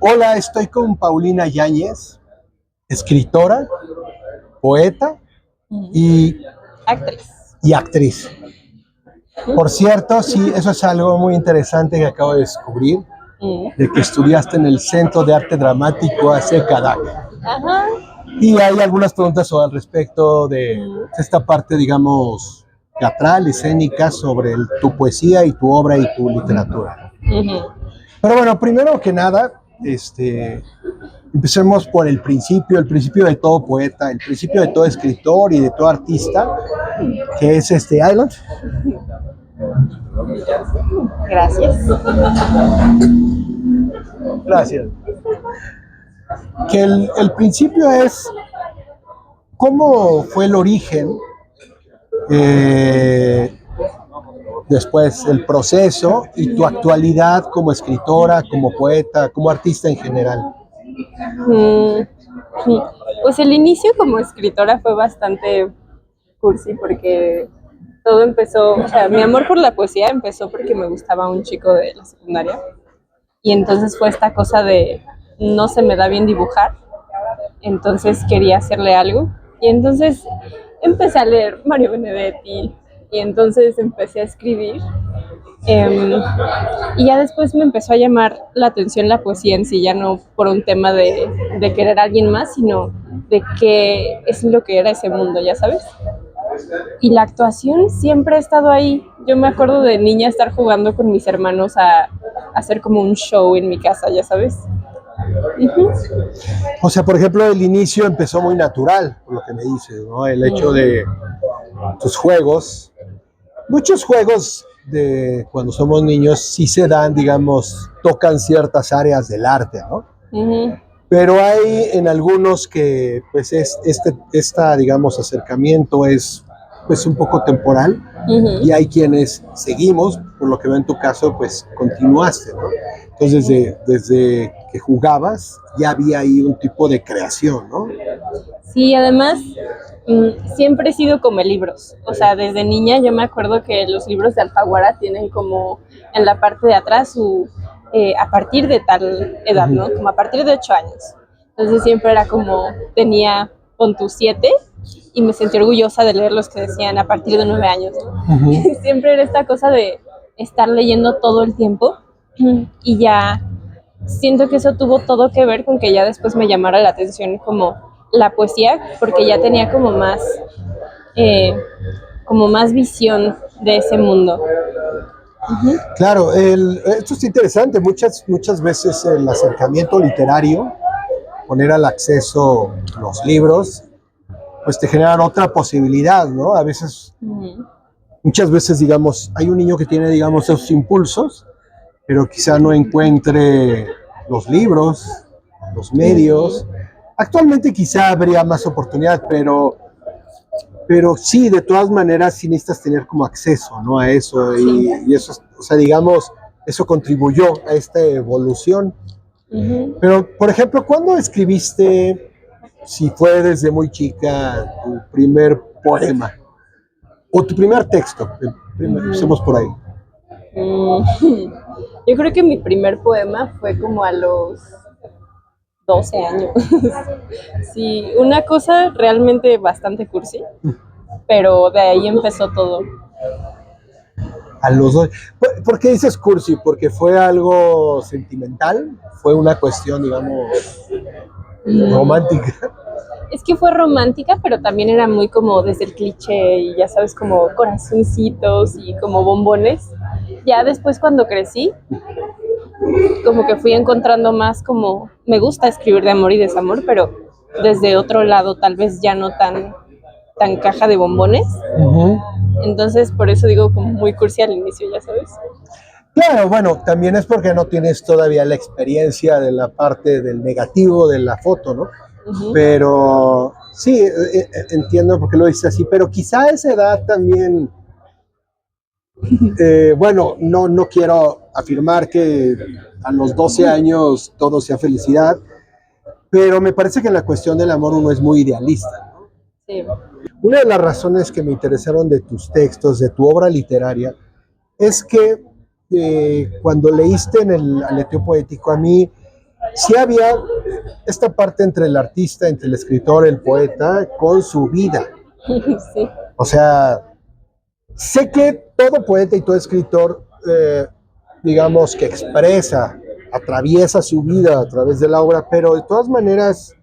Hola, estoy con Paulina Yáñez, escritora, poeta y, Actriz. y actriz. Por cierto, sí, eso es algo muy interesante que acabo de descubrir, de que estudiaste en el Centro de Arte Dramático ACECADAC. Ajá. Y hay algunas preguntas al respecto de esta parte, digamos, teatral, escénica, sobre tu poesía y tu obra y tu literatura. Pero bueno, primero que nada, empecemos por el principio de todo poeta, el principio de todo escritor y de todo artista, que es Island. Gracias. Gracias. Que el principio es cómo fue el origen, después el proceso y tu actualidad como escritora, como poeta, como artista en general. Pues el inicio como escritora fue bastante cursi porque todo empezó, o sea, mi amor por la poesía empezó porque me gustaba un chico de la secundaria y entonces fue esta cosa de no se me da bien dibujar, entonces quería hacerle algo y entonces empecé a leer Mario Benedetti y entonces empecé a escribir. Y ya después me empezó a llamar la atención la poesía en sí, ya no por un tema de querer a alguien más, sino de qué es lo que era ese mundo, ya sabes. Y la actuación siempre ha estado ahí. Yo me acuerdo de niña estar jugando con mis hermanos a hacer como un show en mi casa, ya sabes. O sea, por ejemplo, el inicio empezó muy natural, por lo que me dices, ¿no? El hecho de tus juegos. Muchos juegos de cuando somos niños sí se dan, digamos, tocan ciertas áreas del arte, ¿no? Pero hay en algunos que, pues, digamos, acercamiento es, pues, un poco temporal, y hay quienes seguimos, por lo que veo en tu caso, pues, continuaste, ¿no? Entonces, desde que jugabas, ya había ahí un tipo de creación, ¿no? Sí, además, siempre he sido como libros. O sea, desde niña yo me acuerdo que los libros de Alfaguara tienen como en la parte de atrás a partir de tal edad, ¿no? Como a partir de 8 años. Entonces siempre era como, tenía, pon tu 7, y me sentí orgullosa de leer los que decían a partir de 9 años, ¿no? Siempre era esta cosa de estar leyendo todo el tiempo y ya siento que eso tuvo todo que ver con que ya después me llamara la atención como la poesía, porque ya tenía como más visión de ese mundo. Claro, esto es interesante. Muchas veces el acercamiento literario, poner al acceso los libros, pues te generan otra posibilidad, ¿no? A veces, muchas veces, digamos, hay un niño que tiene, digamos, esos impulsos, pero quizá no encuentre los libros, los medios. Actualmente quizá habría más oportunidad, pero sí, de todas maneras sí necesitas tener como acceso, ¿no? A eso, y eso, o sea, digamos, eso contribuyó a esta evolución. Pero, por ejemplo, ¿cuándo escribiste, si fue desde muy chica, tu primer poema? O tu primer texto, empecemos por ahí. Yo creo que mi primer poema fue como a los 12 años. Sí, una cosa realmente bastante cursi, pero de ahí empezó todo. A los dos. ¿Por qué dices cursi? ¿Porque fue algo sentimental? ¿Fue una cuestión, digamos, romántica? Es que fue romántica, pero también era muy como desde el cliché y ya sabes, como corazoncitos y como bombones. Ya después cuando crecí, como que fui encontrando más como, me gusta escribir de amor y desamor, pero desde otro lado, tal vez ya no tan caja de bombones. Entonces, por eso digo como muy cursi al inicio, ya sabes. Claro, bueno, también es porque no tienes todavía la experiencia de la parte del negativo de la foto, ¿no? Pero sí, entiendo por qué lo dices así, pero quizá a esa edad también, bueno, no quiero afirmar que a los 12 años todo sea felicidad, pero me parece que en la cuestión del amor uno es muy idealista, ¿no? Sí. Una de las razones que me interesaron de tus textos, de tu obra literaria, es que cuando leíste en el Aleteo Poético, a mí sí había esta parte entre el artista, entre el escritor, el poeta, con su vida. Sí. O sea, sé que todo poeta y todo escritor, digamos, que expresa, atraviesa su vida a través de la obra, pero de todas maneras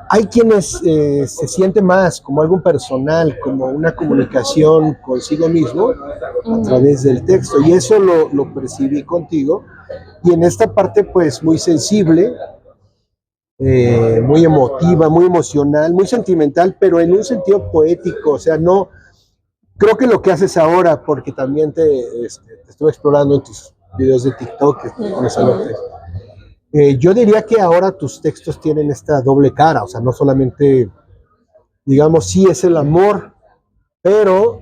hay quienes se siente más como algo personal, como una comunicación consigo mismo a través del texto, y eso lo percibí contigo, y en esta parte pues muy sensible, muy emotiva, muy emocional, muy sentimental, pero en un sentido poético, o sea, no, creo que lo que haces ahora, porque también te estuve explorando en tus videos de TikTok, que pones a verte, yo diría que ahora tus textos tienen esta doble cara, o sea, no solamente, digamos, sí es el amor, pero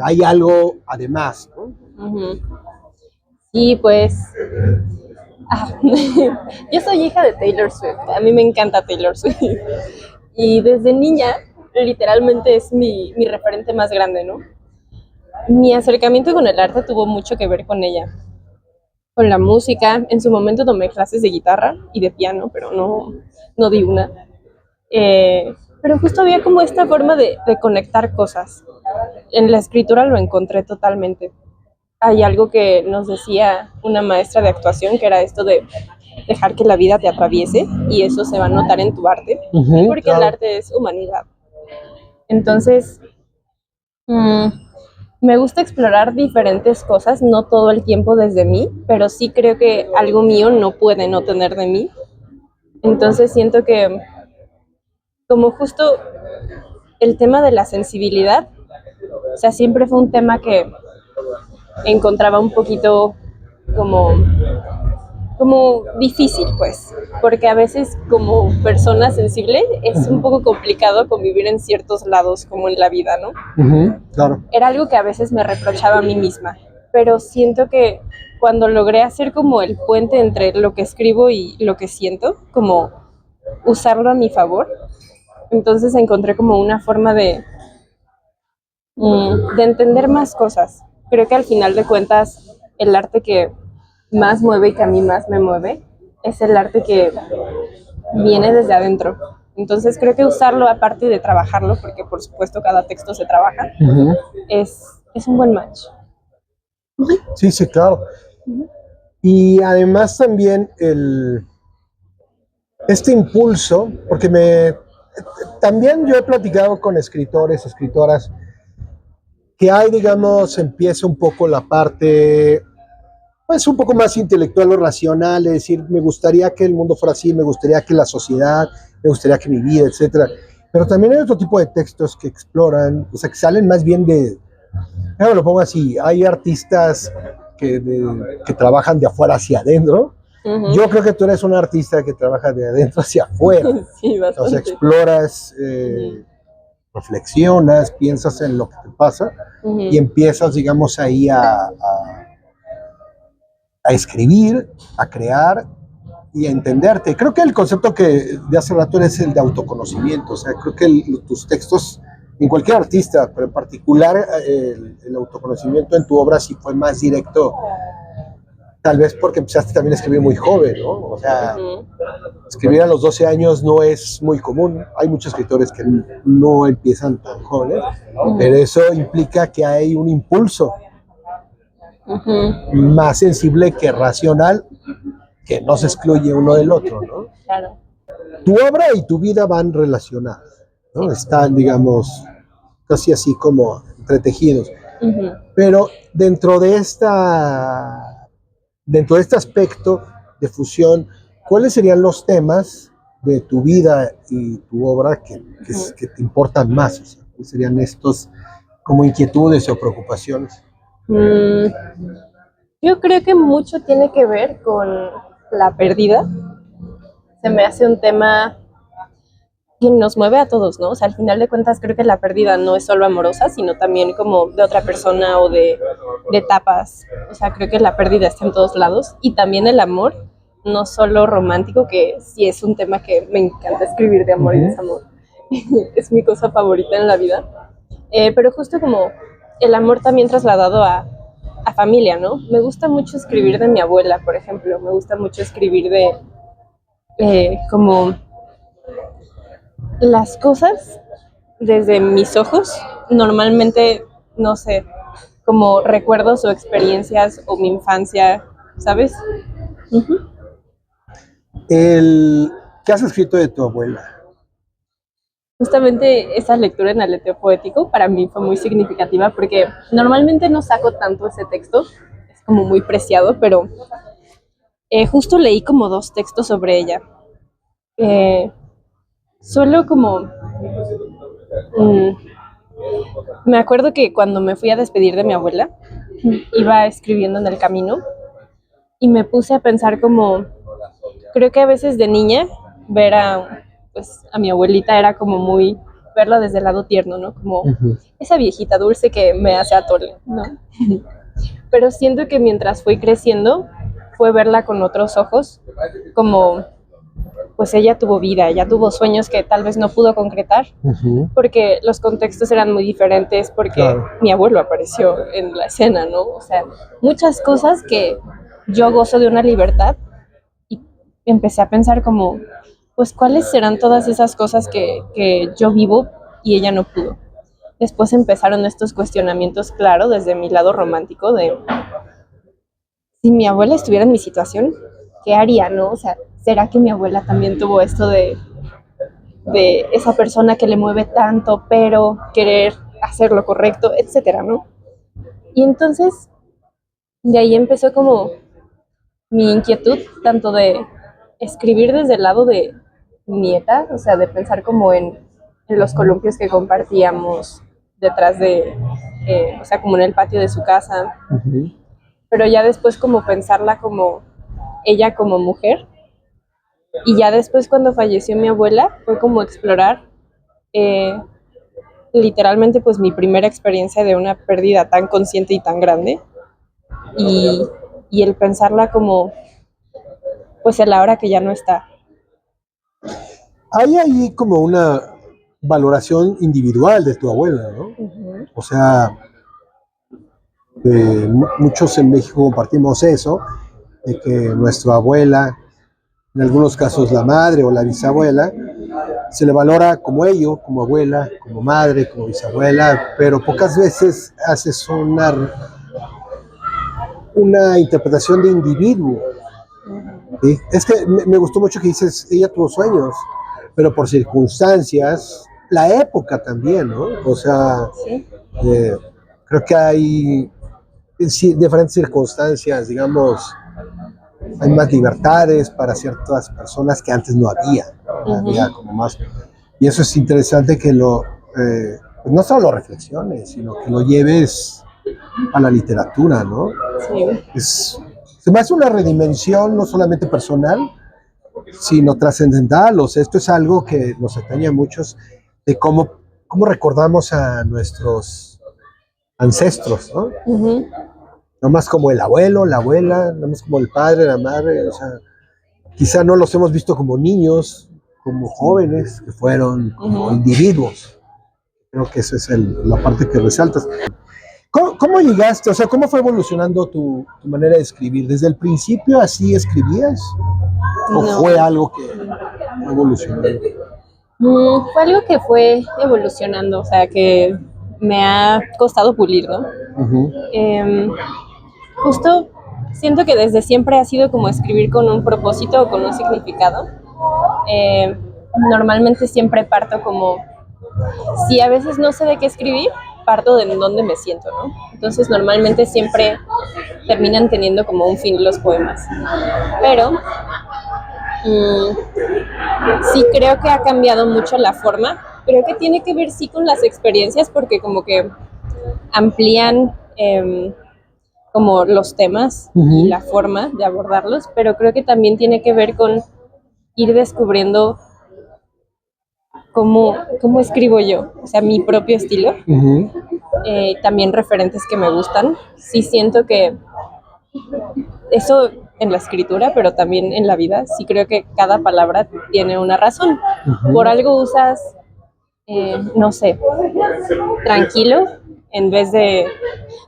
hay algo además, ¿no? Y pues, yo soy hija de Taylor Swift, a mí me encanta Taylor Swift. Y desde niña, literalmente es mi referente más grande, ¿no? Mi acercamiento con el arte tuvo mucho que ver con ella, con la música. En su momento tomé clases de guitarra y de piano, pero no di una. Pero justo había como esta forma de conectar cosas. En la escritura lo encontré totalmente. Hay algo que nos decía una maestra de actuación, que era esto de dejar que la vida te atraviese y eso se va a notar en tu arte, porque claro, el arte es humanidad. Entonces, me gusta explorar diferentes cosas, no todo el tiempo desde mí, pero sí creo que algo mío no puede no tener de mí. Entonces siento que como justo el tema de la sensibilidad, o sea, siempre fue un tema que encontraba un poquito como difícil, pues, porque a veces como persona sensible es un poco complicado convivir en ciertos lados como en la vida, ¿no? Claro. Era algo que a veces me reprochaba a mí misma, pero siento que cuando logré hacer como el puente entre lo que escribo y lo que siento, como usarlo a mi favor, entonces encontré como una forma de entender más cosas. Creo que al final de cuentas el arte que más mueve y que a mí más me mueve es el arte que viene desde adentro. Entonces creo que usarlo aparte de trabajarlo, porque por supuesto cada texto se trabaja, es un buen match. Sí, sí, claro. Y además también este impulso, porque también yo he platicado con escritores, escritoras, que hay, digamos, empieza un poco la parte, pues un poco más intelectual o racional, es decir, me gustaría que el mundo fuera así, me gustaría que la sociedad, me gustaría que mi vida, etcétera. Pero también hay otro tipo de textos que exploran, o sea, que salen más bien yo lo pongo así, hay artistas que trabajan de afuera hacia adentro. Yo creo que tú eres un artista que trabaja de adentro hacia afuera. Sí, bastante. O sea, exploras, reflexionas, piensas en lo que te pasa y empiezas, digamos, ahí a escribir, a crear y a entenderte. Creo que el concepto que de hace rato es el de autoconocimiento. O sea, creo que tus textos, en cualquier artista, pero en particular el autoconocimiento en tu obra sí fue más directo, tal vez porque empezaste también a escribir muy joven, ¿no? O sea, escribir a los 12 años no es muy común. Hay muchos escritores que no empiezan tan jóvenes, pero eso implica que hay un impulso más sensible que racional, que no se excluye uno del otro, ¿no? Claro. Tu obra y tu vida van relacionadas, ¿no? Están, digamos, casi así como entretejidos. Pero dentro de este aspecto de fusión, ¿cuáles serían los temas de tu vida y tu obra que te importan más? O sea, ¿cuáles serían estos como inquietudes o preocupaciones? Yo creo que mucho tiene que ver con la pérdida. Se me hace un tema que nos mueve a todos, ¿no? O sea, al final de cuentas creo que la pérdida no es solo amorosa, sino también como de otra persona o de etapas. O sea, creo que la pérdida está en todos lados y también el amor, no solo romántico, que sí es un tema que me encanta escribir de amor y desamor. Es mi cosa favorita en la vida. Pero justo como el amor también trasladado a a familia, ¿no? Me gusta mucho escribir de mi abuela, por ejemplo. Me gusta mucho escribir de como las cosas desde mis ojos. Normalmente, no sé, como recuerdos o experiencias o mi infancia, ¿sabes? Uh-huh. ¿Qué has escrito de tu abuela? Justamente esa lectura en Aleteo Poético para mí fue muy significativa porque normalmente no saco tanto ese texto, es como muy preciado, pero justo leí como 2 textos sobre ella. Solo como... me acuerdo que cuando me fui a despedir de mi abuela, iba escribiendo en el camino y me puse a pensar como... Creo que a veces de niña ver a mi abuelita era como muy... verla desde el lado tierno, ¿no? Como esa viejita dulce que me hace atole, ¿no? Pero siento que mientras fui creciendo, fue verla con otros ojos, como pues ella tuvo vida, ella tuvo sueños que tal vez no pudo concretar, porque los contextos eran muy diferentes, porque mi abuelo apareció en la escena, ¿no? O sea, muchas cosas que yo gozo de una libertad y empecé a pensar como, pues, ¿cuáles serán todas esas cosas que yo vivo y ella no pudo? Después empezaron estos cuestionamientos, claro, desde mi lado romántico, de si mi abuela estuviera en mi situación, ¿qué haría, no? O sea, ¿será que mi abuela también tuvo esto de esa persona que le mueve tanto, pero querer hacer lo correcto, etcétera, ¿no? Y entonces, de ahí empezó como mi inquietud, tanto de escribir desde el lado de nieta, o sea, de pensar como en los columpios que compartíamos detrás de, o sea, como en el patio de su casa, pero ya después como pensarla como ella como mujer, y ya después cuando falleció mi abuela fue como explorar literalmente pues mi primera experiencia de una pérdida tan consciente y tan grande, y, y el pensarla como pues a la hora que ya no está. Hay ahí como una valoración individual de tu abuela, ¿no? O sea, muchos en México compartimos eso, de que nuestra abuela, en algunos casos la madre o la bisabuela, se le valora como ello, como abuela, como madre, como bisabuela, pero pocas veces haces una interpretación de individuo. ¿Sí? Es que me gustó mucho que dices, ella tuvo sueños, pero por circunstancias, la época también, ¿no? O sea, ¿Sí? creo que hay diferentes circunstancias, digamos, hay más libertades para ciertas personas que antes no había, ¿no? Había como más. Y eso es interesante que pues no solo lo reflexiones, sino que lo lleves a la literatura, ¿no? Sí. Se me hace una redimensión no solamente personal, sino trascendental. O sea, esto es algo que nos atañe a muchos de cómo recordamos a nuestros ancestros, ¿no? No más como el abuelo, la abuela, no más como el padre, la madre. O sea, quizá no los hemos visto como niños, como jóvenes, que fueron como individuos. Creo que esa es la parte que resaltas. ¿Cómo llegaste? O sea, ¿cómo fue evolucionando tu manera de escribir? ¿Desde el principio así escribías? ¿O No. fue algo que evolucionó? Fue algo que fue evolucionando, o sea, que me ha costado pulir, ¿no? Justo siento que desde siempre ha sido como escribir con un propósito o con un significado. Normalmente siempre parto como, si a veces no sé de qué escribir, parto de dónde me siento, ¿no? Entonces normalmente siempre terminan teniendo como un fin los poemas. Pero sí creo que ha cambiado mucho la forma. Creo que tiene que ver sí con las experiencias, porque como que amplían como los temas y la forma de abordarlos, pero creo que también tiene que ver con ir descubriendo cómo escribo yo, o sea, mi propio estilo. También referentes que me gustan. Sí siento que eso en la escritura, pero también en la vida, sí creo que cada palabra tiene una razón. Por algo usas, no sé, tranquilo, en vez de,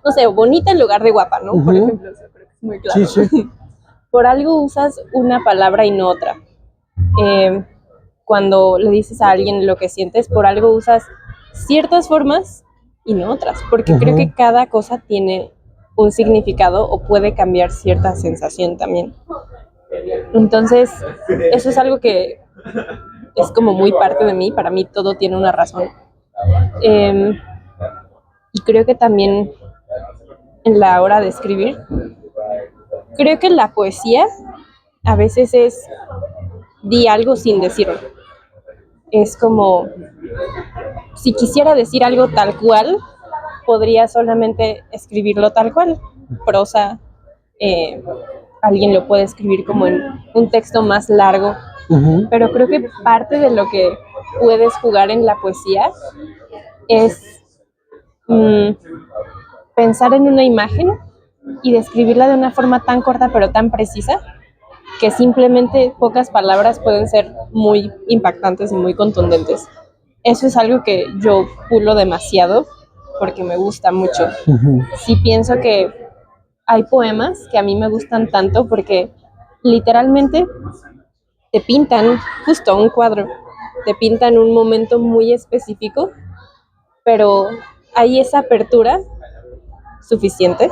no sé, bonita en lugar de guapa, ¿no? Por ejemplo, eso creo que es muy claro. Sí, sí. Por algo usas una palabra y no otra. Cuando le dices a alguien lo que sientes, por algo usas ciertas formas y no otras, porque creo que cada cosa tiene un significado o puede cambiar cierta sensación también. Entonces, eso es algo que es como muy parte de mí, para mí todo tiene una razón. Y creo que también en la hora de escribir, creo que la poesía a veces es di algo sin decirlo. Es como, si quisiera decir algo tal cual, podría solamente escribirlo tal cual. Prosa, alguien lo puede escribir como en un texto más largo, pero creo que parte de lo que puedes jugar en la poesía es pensar en una imagen y describirla de una forma tan corta pero tan precisa que simplemente pocas palabras pueden ser muy impactantes y muy contundentes. Eso es algo que yo pulo demasiado porque me gusta mucho. Sí pienso que hay poemas que a mí me gustan tanto porque literalmente te pintan justo un cuadro, te pintan un momento muy específico, pero hay esa apertura suficiente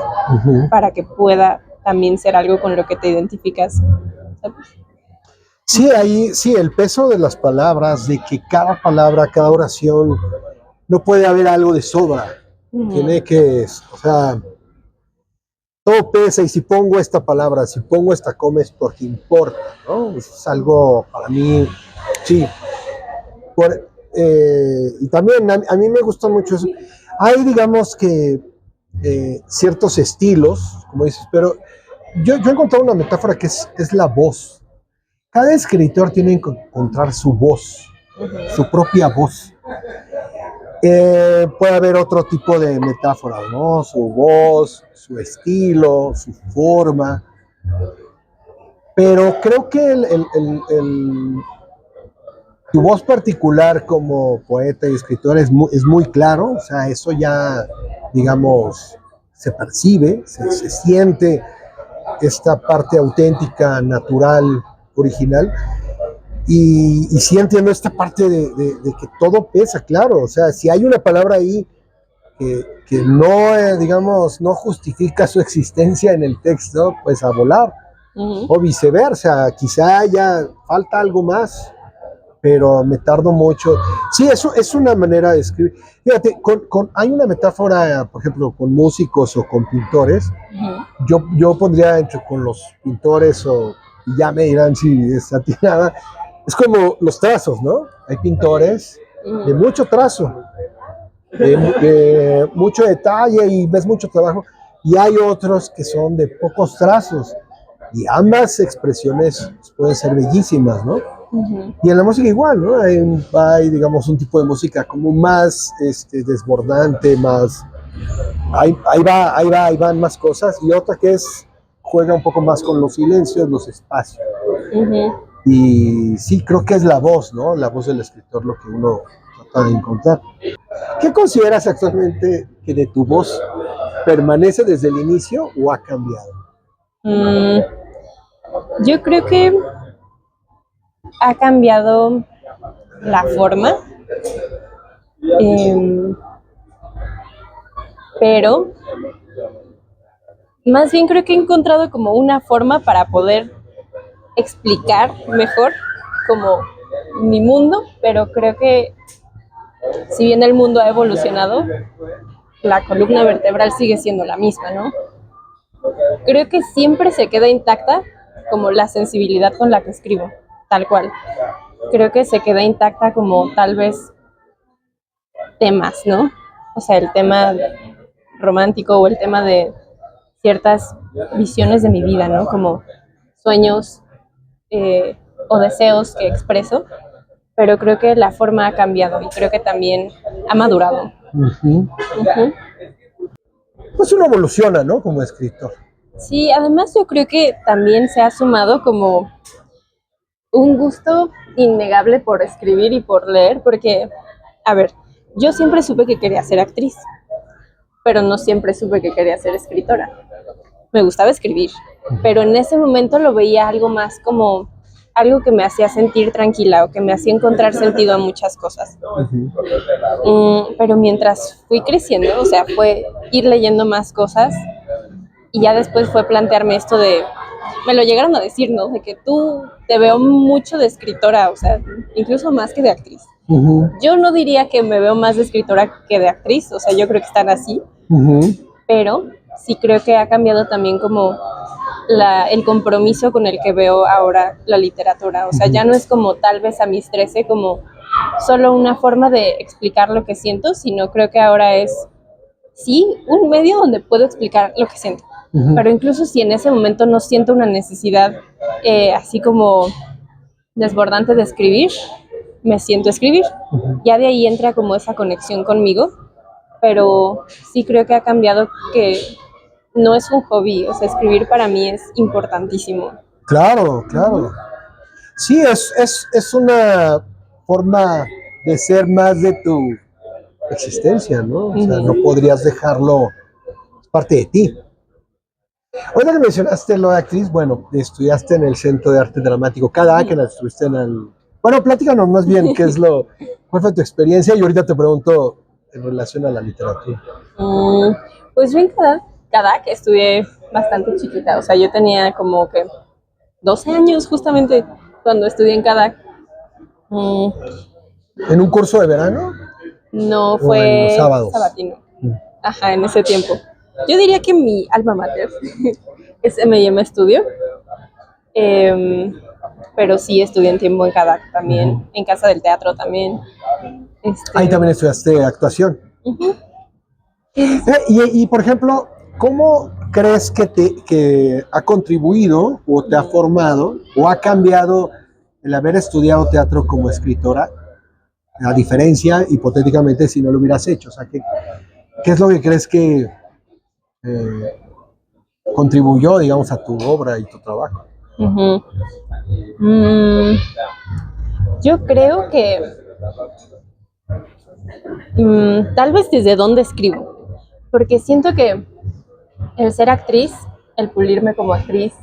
para que pueda también ser algo con lo que te identificas, ¿sabes? Sí, ahí, sí, el peso de las palabras, de que cada palabra, cada oración, no puede haber algo de sobra. Tiene que, o sea, todo pesa y si pongo esta palabra, si pongo esta coma es porque importa, ¿no? Es algo para mí, sí. Y también a mí me gusta mucho eso. Hay, digamos que, ciertos estilos, como dices, pero yo he encontrado una metáfora que es la voz. Cada escritor tiene que encontrar su voz, su propia voz. Puede haber otro tipo de metáfora, ¿no? Su voz, su estilo, su forma. Pero creo que tu voz particular como poeta y escritor es muy claro, o sea, eso ya, digamos, se percibe, se siente esta parte auténtica, natural, original. Y sí entiendo esta parte de que todo pesa, claro. O sea, si hay una palabra ahí que no, digamos, no justifica su existencia en el texto, pues a volar. O viceversa, quizá ya falta algo más, pero me tardo mucho. Sí, eso es una manera de escribir. Fíjate, hay una metáfora, por ejemplo, con músicos o con pintores. Yo pondría entre con los pintores o ya me dirán si es atinada. Es como los trazos, ¿no? Hay pintores de mucho trazo, de mucho detalle y ves mucho trabajo. Y hay otros que son de pocos trazos. Y ambas expresiones pueden ser bellísimas, ¿no? Y en la música igual, ¿no? Hay, digamos, un tipo de música como más desbordante, más... Ahí van más cosas. Y otra que juega un poco más con los silencios, los espacios. Y sí, creo que es la voz, ¿no? La voz del escritor lo que uno trata de encontrar. ¿Qué consideras actualmente que de tu voz permanece desde el inicio o ha cambiado? Yo creo que ha cambiado la forma, pero más bien creo que he encontrado como una forma para poder explicar mejor como mi mundo, pero creo que si bien el mundo ha evolucionado, la columna vertebral sigue siendo la misma, ¿no? Creo que siempre se queda intacta como la sensibilidad con la que escribo, tal cual. Creo que se queda intacta como tal vez temas, ¿no? O sea, el tema romántico o el tema de ciertas visiones de mi vida, ¿no? Como sueños o deseos que expreso, pero creo que la forma ha cambiado y creo que también ha madurado. Pues uno evoluciona, ¿no? Como escritor. Sí, además yo creo que también se ha sumado como un gusto innegable por escribir y por leer, porque, a ver, yo siempre supe que quería ser actriz. pero no siempre supe que quería ser escritora. Me gustaba escribir, pero en ese momento lo veía algo más como algo que me hacía sentir tranquila o que me hacía encontrar sentido a muchas cosas. Pero mientras fui creciendo, o sea, fue ir leyendo más cosas y ya después fue plantearme esto de, me lo llegaron a decir, ¿no? De que tú te veo mucho de escritora, o sea, incluso más que de actriz. Yo no diría que me veo más de escritora que de actriz, o sea, yo creo que están así, pero sí creo que ha cambiado también como el compromiso con el que veo ahora la literatura. O sea, ya no es como tal vez a mis 13 como solo una forma de explicar lo que siento, sino creo que ahora es, sí, un medio donde puedo explicar lo que siento. Pero incluso si en ese momento no siento una necesidad así como desbordante de escribir, me siento a escribir. Ya de ahí entra como esa conexión conmigo, pero sí creo que ha cambiado, que no es un hobby, o sea, escribir para mí es importantísimo. Claro, claro. Sí, es una forma de ser más de tu existencia, ¿no? O sea, no podrías dejarlo, es parte de ti. Ahora que mencionaste lo de actriz, bueno, estudiaste en el Centro de Arte Dramático, cada que estuviste en el... Bueno, platícanos más bien cuál fue tu experiencia y ahorita te pregunto en relación a la literatura. Pues yo en Cadac estudié bastante chiquita, o sea, yo tenía como que 12 años justamente cuando estudié en Cadac. ¿En un curso de verano? No, ¿O fue en sábados? sabatino. Ajá, en ese tiempo. Yo diría que mi alma mater es M&M Studio, pero sí estudié un tiempo en Cadac también, en Casa del Teatro también. Ahí también estudiaste actuación. Y, por ejemplo, ¿cómo crees que ha contribuido o te ha formado o ha cambiado el haber estudiado teatro como escritora? A diferencia, hipotéticamente, si no lo hubieras hecho. O sea, ¿qué es lo que crees que contribuyó, digamos, a tu obra y tu trabajo? Yo creo que tal vez desde dónde escribo, porque siento que el ser actriz, el pulirme como actriz,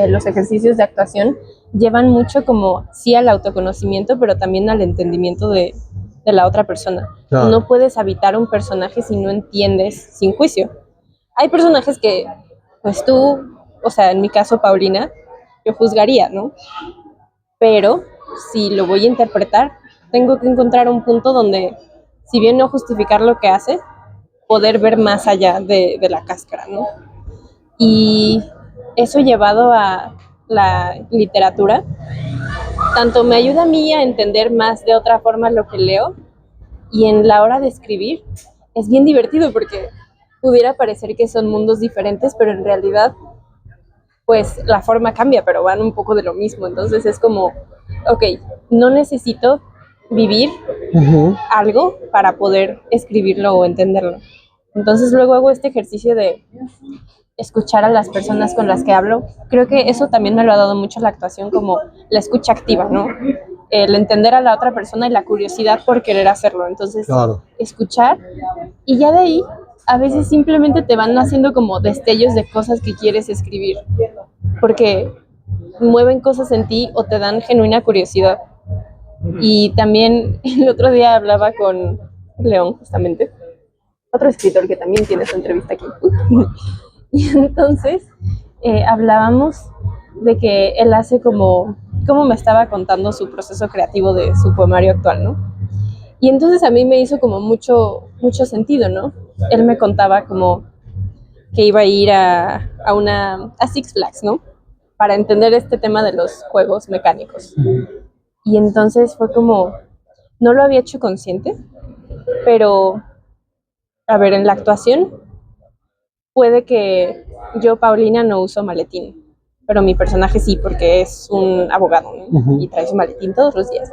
los ejercicios de actuación llevan mucho como sí al autoconocimiento, pero también al entendimiento de la otra persona. Claro. No puedes habitar un personaje si no entiendes sin juicio. Hay personajes que, pues tú, o sea, en mi caso Paulina, yo juzgaría, ¿no? Pero si lo voy a interpretar, tengo que encontrar un punto donde, si bien no justificar lo que hace, poder ver más allá de la cáscara, ¿no? Y eso llevado a la literatura, tanto me ayuda a mí a entender más de otra forma lo que leo, y en la hora de escribir es bien divertido porque pudiera parecer que son mundos diferentes, pero en realidad pues la forma cambia, pero van un poco de lo mismo. Entonces es como, ok, no necesito vivir algo para poder escribirlo o entenderlo. Entonces luego hago este ejercicio de escuchar a las personas con las que hablo. Creo que eso también me lo ha dado mucho la actuación, como la escucha activa, ¿no? El entender a la otra persona y la curiosidad por querer hacerlo. Entonces, claro, escuchar, y ya de ahí a veces simplemente te van haciendo como destellos de cosas que quieres escribir, porque mueven cosas en ti o te dan genuina curiosidad. Y también el otro día hablaba con León, justamente, otro escritor que también tiene su entrevista aquí. Y entonces hablábamos de que él hace como me estaba contando su proceso creativo de su poemario actual, ¿no? Y entonces a mí me hizo como mucho sentido, ¿no? Él me contaba como que iba a ir a Six Flags, ¿no? Para entender este tema de los juegos mecánicos. Y entonces fue como, no lo había hecho consciente, pero, a ver, en la actuación puede que yo, Paulina, no uso maletín, pero mi personaje sí, porque es un abogado, ¿no? Y trae su maletín todos los días.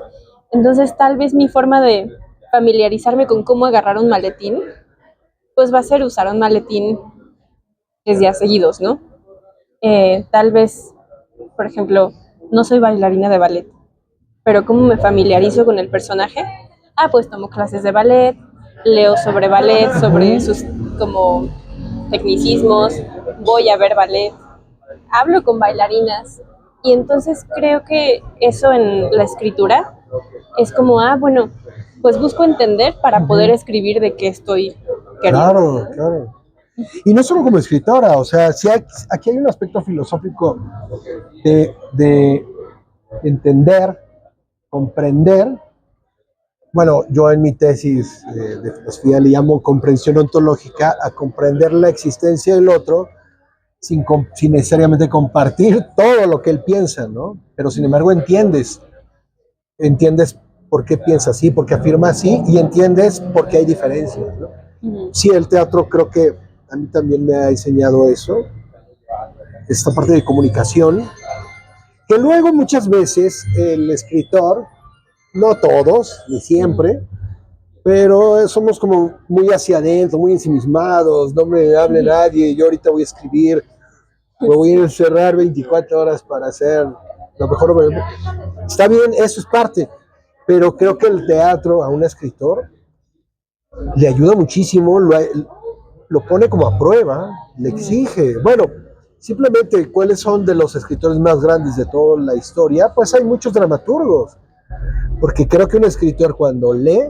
Entonces, tal vez mi forma de familiarizarme con cómo agarrar un maletín, pues va a ser usar un maletín 3 días seguidos, ¿no? Tal vez, por ejemplo, no soy bailarina de ballet, pero ¿cómo me familiarizo con el personaje? Pues tomo clases de ballet, leo sobre ballet, sobre sus como tecnicismos, voy a ver ballet, hablo con bailarinas y entonces creo que eso en la escritura es como, bueno, pues busco entender para poder escribir de qué estoy queriendo. Claro, claro. Y no solo como escritora, o sea, sí aquí hay un aspecto filosófico de entender, comprender. Bueno, yo en mi tesis de filosofía le llamo comprensión ontológica a comprender la existencia del otro sin necesariamente compartir todo lo que él piensa, ¿no? Pero sin embargo entiendes por qué piensa así, por qué afirma así y entiendes por qué hay diferencias, ¿no? Sí, el teatro creo que a mí también me ha enseñado eso, esta parte de comunicación, que luego muchas veces el escritor, no todos, ni siempre, pero somos como muy hacia adentro, muy ensimismados, no me hable nadie, yo ahorita voy a escribir, me voy a encerrar 24 horas para hacer lo mejor. Está bien, eso es parte, pero creo que el teatro a un escritor le ayuda muchísimo, lo pone como a prueba, le exige. Bueno, simplemente cuáles son de los escritores más grandes de toda la historia, pues hay muchos dramaturgos, porque creo que un escritor cuando lee,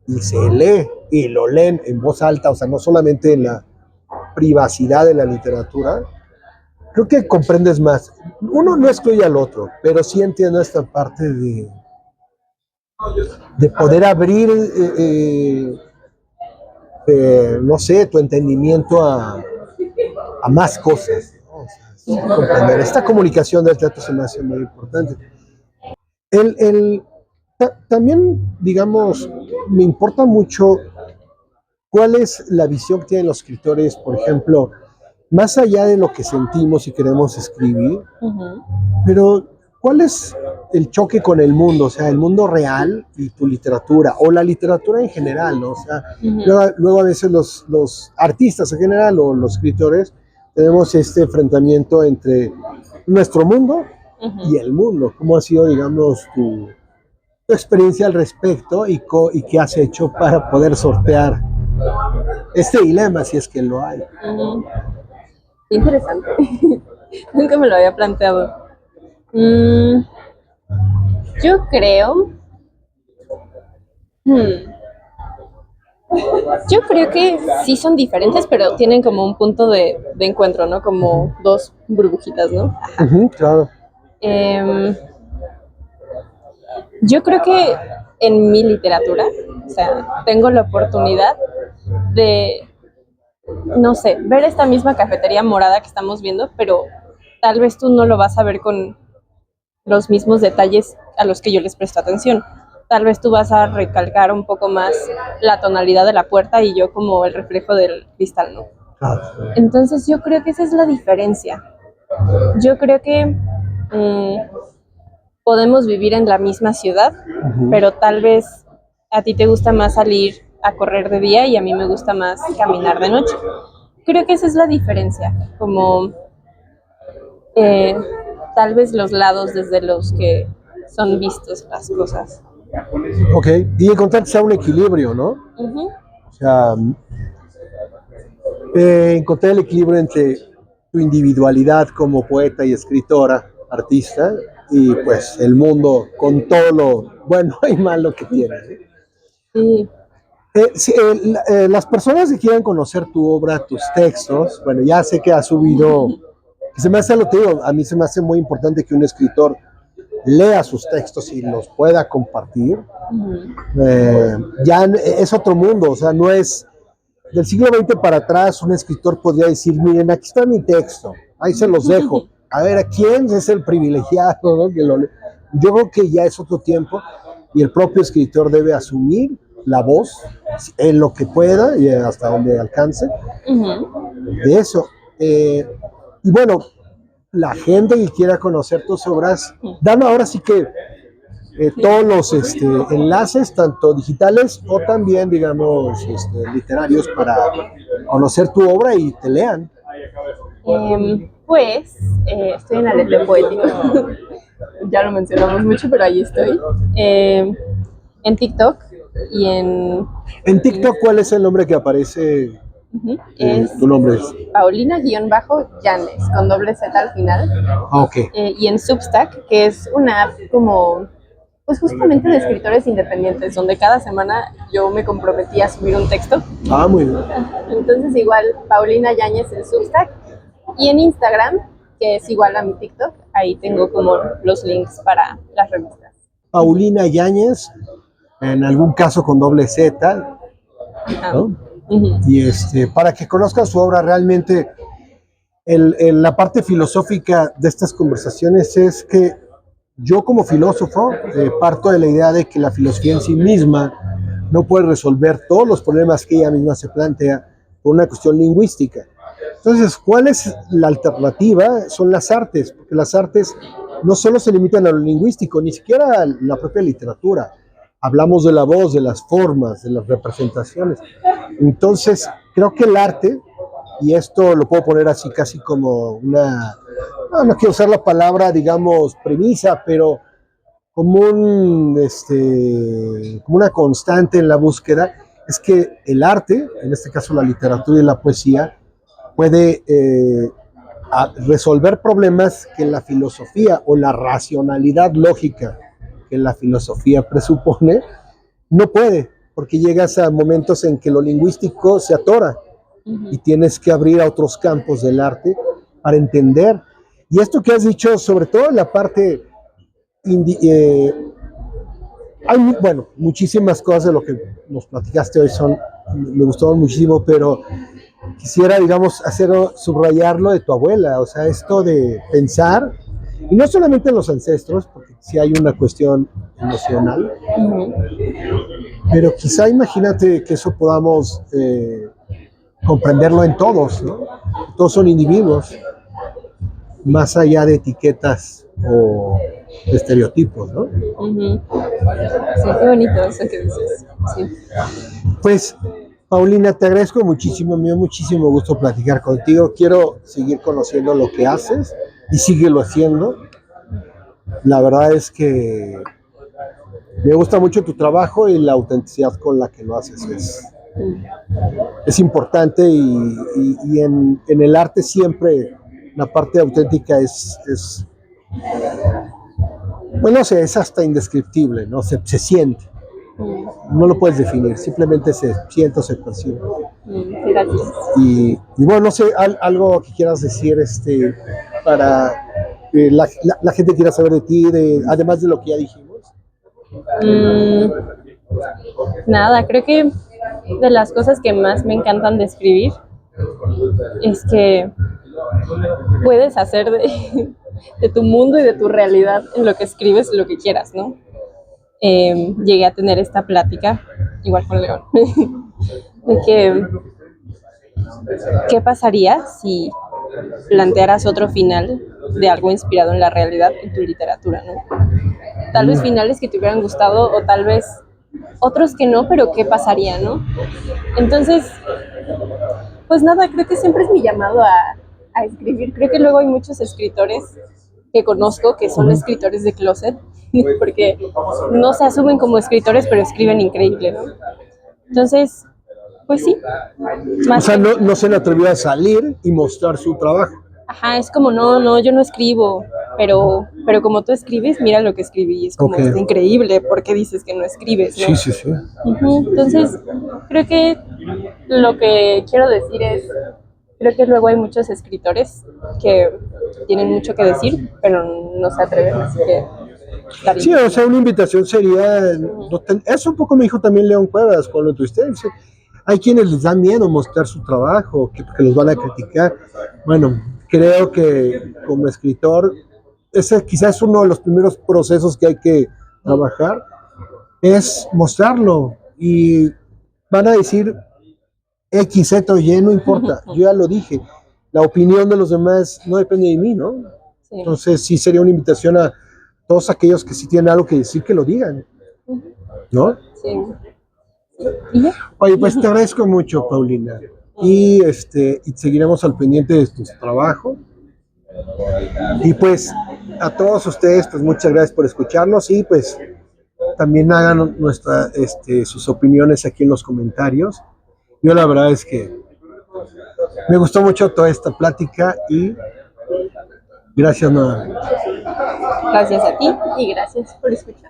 y se lee, y lo leen en voz alta, o sea, no solamente en la privacidad de la literatura, creo que comprendes más. Uno no excluye al otro, pero sí entiendo esta parte de poder abrir, no sé, tu entendimiento a más cosas, ¿no? O sea, sí, comprender. Esta comunicación del teatro se me hace muy importante. También, digamos, me importa mucho cuál es la visión que tienen los escritores, por ejemplo, más allá de lo que sentimos y queremos escribir, pero ¿cuál es el choque con el mundo? O sea, el mundo real y tu literatura, o la literatura en general, ¿no? O sea, luego a veces los artistas en general o los escritores tenemos este enfrentamiento entre nuestro mundo y el mundo. ¿Cómo ha sido, digamos, tu experiencia al respecto y qué has hecho para poder sortear este dilema, si es que lo hay? Interesante. Nunca me lo había planteado. Mm, yo creo. Yo creo que sí son diferentes, pero tienen como un punto de encuentro, ¿no? Como dos burbujitas, ¿no? Claro. Yo creo que en mi literatura, o sea, tengo la oportunidad de, no sé, ver esta misma cafetería morada que estamos viendo, pero tal vez tú no lo vas a ver con los mismos detalles a los que yo les presto atención. Tal vez tú vas a recalcar un poco más la tonalidad de la puerta y yo como el reflejo del cristal, ¿no? Entonces yo creo que esa es la diferencia. Yo creo que podemos vivir en la misma ciudad, pero tal vez a ti te gusta más salir a correr de día y a mí me gusta más caminar de noche. Creo que esa es la diferencia, como tal vez los lados desde los que son vistos las cosas. Ok, y encontrar que sea un equilibrio, ¿no? O sea, encontrar el equilibrio entre tu individualidad como poeta y escritora, artista, y pues el mundo con todo lo bueno y malo que tiene. Sí. Las personas que quieran conocer tu obra, tus textos, bueno, ya sé que has subido, que se me hace lo que digo, a mí se me hace muy importante que un escritor lea sus textos y los pueda compartir. Ya es otro mundo, o sea, no es del siglo XX para atrás. Un escritor podría decir, miren, aquí está mi texto, ahí se los dejo, a ver, ¿a quién es el privilegiado, ¿no? Que lo lee? Yo creo que ya es otro tiempo y el propio escritor debe asumir la voz en lo que pueda y hasta donde alcance de eso. Y bueno, la gente que quiera conocer tus obras, dan ahora sí que todos los enlaces, tanto digitales o también, digamos, literarios, para conocer tu obra y te lean. Pues estoy en Aleteo Poético. Ya lo mencionamos mucho, pero ahí estoy. En TikTok y en... En TikTok, ¿cuál es el nombre que aparece? Es Tu nombre es. Paulina-Llanes, con doble Z al final. Ok. Y en Substack, que es una app como, pues justamente de escritores independientes, donde cada semana yo me comprometí a subir un texto. Muy bien. Entonces igual, Paulina Yáñez en Substack. Y en Instagram, que es igual a mi TikTok, ahí tengo como los links para las revistas. Paulina Yáñez, en algún caso con doble Z, ¿no? Y para que conozcan su obra realmente, la parte filosófica de estas conversaciones es que yo como filósofo parto de la idea de que la filosofía en sí misma no puede resolver todos los problemas que ella misma se plantea por una cuestión lingüística. Entonces, ¿cuál es la alternativa? Son las artes, porque las artes no solo se limitan a lo lingüístico, ni siquiera a la propia literatura. Hablamos de la voz, de las formas, de las representaciones. Entonces, creo que el arte, y esto lo puedo poner así casi como una, no quiero usar la palabra, digamos, premisa, pero como como una constante en la búsqueda, es que el arte, en este caso la literatura y la poesía, puede resolver problemas que la filosofía o la racionalidad lógica que la filosofía presupone no puede, porque llegas a momentos en que lo lingüístico se atora y tienes que abrir a otros campos del arte para entender. Y esto que has dicho, sobre todo en la parte, hay, bueno, muchísimas cosas de lo que nos platicaste hoy me gustaron muchísimo, pero quisiera, digamos, subrayarlo de tu abuela, o sea, esto de pensar, y no solamente en los ancestros, porque sí hay una cuestión emocional, pero quizá imagínate que eso podamos comprenderlo en todos, ¿no? Todos son individuos, más allá de etiquetas o de estereotipos, ¿no? Sí, qué bonito eso que dices. Sí. Pues, Paulina, te agradezco muchísimo, me dio muchísimo gusto platicar contigo. Quiero seguir conociendo lo que haces y síguelo haciendo. La verdad es que me gusta mucho tu trabajo y la autenticidad con la que lo haces. Es importante y en el arte siempre la parte auténtica bueno, no sé, es hasta indescriptible, ¿no? Se siente. No lo puedes definir, simplemente se siente o se percibe. Gracias. Y bueno, no sé, algo que quieras decir para que la gente quiera saber de ti, además de lo que ya dijimos. Nada, creo que de las cosas que más me encantan de escribir es que puedes hacer de tu mundo y de tu realidad en lo que escribes lo que quieras, ¿no? Llegué a tener esta plática, igual con León, de que ¿qué pasaría si plantearas otro final de algo inspirado en la realidad en tu literatura, ¿no? Tal vez finales que te hubieran gustado o tal vez otros que no, pero ¿qué pasaría, no? Entonces, pues nada, creo que siempre es mi llamado a escribir. Creo que luego hay muchos escritores que conozco que son escritores de closet, porque no se asumen como escritores, pero escriben increíble, ¿no? Entonces, pues sí. O sea, no se le atrevió a salir y mostrar su trabajo. Ajá, es como, no, yo no escribo, pero como tú escribes, mira lo que escribí, es como, está increíble, ¿por qué dices que no escribes, no? Sí. Entonces, creo que lo que quiero decir es, creo que luego hay muchos escritores que tienen mucho que decir, pero no se atreven, así que... Sí, o sea, una invitación sería, eso un poco me dijo también León Cuevas cuando tuviste, hay quienes les da miedo mostrar su trabajo, que los van a criticar. Bueno, creo que como escritor, ese quizás es uno de los primeros procesos que hay que trabajar, es mostrarlo. Y van a decir X, Z o Y, no importa, yo ya lo dije. La opinión de los demás no depende de mí, ¿no? Sí. Entonces sí sería una invitación a todos aquellos que sí tienen algo que decir, que lo digan, ¿no? Sí. Oye, pues te agradezco mucho, Paulina. Y seguiremos al pendiente de tu trabajo. Y pues a todos ustedes, pues muchas gracias por escucharnos y pues también hagan sus opiniones aquí en los comentarios. Yo la verdad es que Me gustó mucho toda esta plática y gracias nuevamente. Gracias a ti y gracias por escuchar.